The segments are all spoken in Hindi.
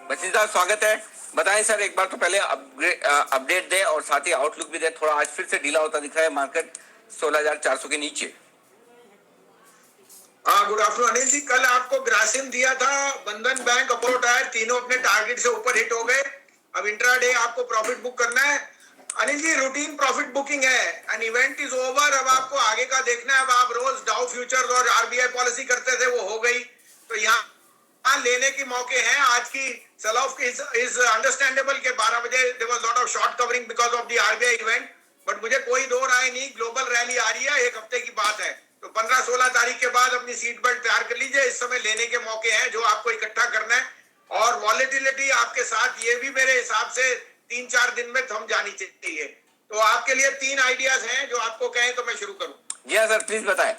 बच्ची साहब स्वागत है। बताएं सर, एक बार तो पहले अपडेट दे और साथ ही आउटलुक भी दे। थोड़ा आज फिर से ढीला होता दिख रहा है मार्केट 16,400 के नीचे। हाँ, गुड आफ्टरनून अनिल जी। कल आपको ग्रासिम दिया था, बंधन बैंक, अपोलो टायर, तीनों अपने टारगेट से ऊपर हिट हो गए। अब इंट्राडे आपको प्रॉफिट बुक करना है Anil ji. Routine profit booking है, एन इवेंट इज ओवर। अब आपको आगे का देखना है। अब आप रोज डाउ फ्यूचर्स और आरबीआई पॉलिसी करते थे, वो हो गई। तो यहाँ लेने के मौके हैं। आज की सेल ऑफ इज अंडरस्टैंडेबल के 12 बजे there was lot of short covering because of the RBI event, but मुझे कोई दो राय नहीं, ग्लोबल रैली आ रही है, एक हफ्ते की बात है। तो 15-16 तारीख के बाद अपनी सीट बेल्ट तैयार कर लीजिए। इस समय लेने के मौके हैं जो आपको इकट्ठा करना है। और वॉलेटिलिटी आपके साथ ये भी मेरे हिसाब से 3-4 दिन में थम जानी चाहिए। तो आपके लिए 3 आइडियाज हैं, जो आपको कहें तो मैं शुरू करूं। जी हाँ सर, प्लीज बताएं।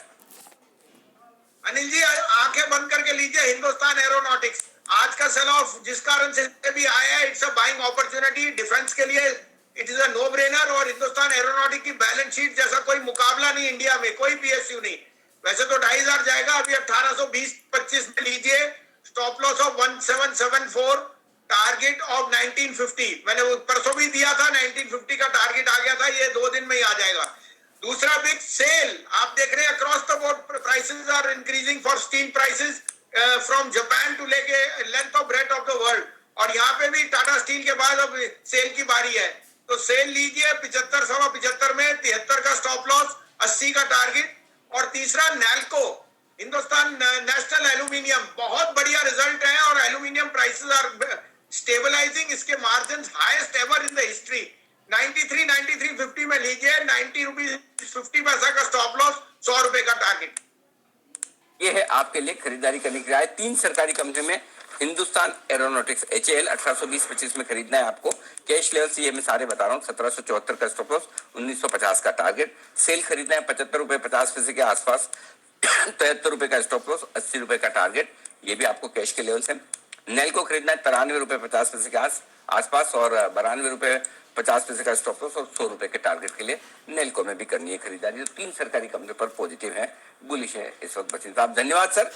अनिल जी, आंखें बंद करके लीजिए। हिंदुस्तान एरोनॉटिक्स आज का सेल ऑफ जिस कारण से भी आया है, it's a buying opportunity. Defence के लिए it is a no brainer. और हिंदुस्तान एरोनॉटिक की बैलेंस शीट जैसा कोई मुकाबला नहीं इंडिया में, कोई पीएसयू नहीं। वैसे तो 2,500 जाएगा, अभी 1820-25 में लीजिए। Stop loss of 1774, target of 1950। मैंने वो परसों भी दिया था, 1950 का टारगेट आ गया था, ये 2 दिन में ही आ जाएगा। दूसरा बिग सेल आप देख रहे हैं, across the board prices are increasing for steel prices from Japan to लेके length of breadth of the world. और यहाँ पे भी टाटा स्टील के बाद अब सेल की बारी है, तो सेल लीजिए 75-75 में, 73 का स्टॉप लॉस, 80 का टारगेट। और तीसरा नैल्को, हिंदुस्तान नेशनल एल्यूमिनियम, बहुत बढ़िया रिजल्ट है और एल्यूमिनियम प्राइसेस आर स्टेबलाइजिंग। इसके margin highest ever in the history. 93-93.50 में लीजिए, 90 रुपीज 50 पैसा का स्टॉप लॉस, 100 रुपए का टारगेट। ये है आपके लिए खरीदारी करने की राय। 3 सरकारी कंपनी में हिंदुस्तान एरोनॉटिक्स HAL 1820-25 में खरीदना है आपको। कैश लेवल्स ये मैं सारे बता रहा हूँ। 1774 का स्टॉप लॉस, 1950 का टारगेट। सेल खरीदना है 75 रुपए 50 पैसे के आसपास, 73 रुपए का स्टॉप लॉस, 80 रुपए का टारगेट। ये भी आपको कैश के लेवल से। नेल को खरीदना है 93 रुपए 50 पैसे के आसपास और 92 रुपए 50 पैसे का स्टॉप लॉस और 100 रुपए के टारगेट के लिए नेल्को में भी करनी है खरीदारी। तो 3 सरकारी कंपनी पर पॉजिटिव है, बुलिश है इस वक्त। बच्चे साहब धन्यवाद सर।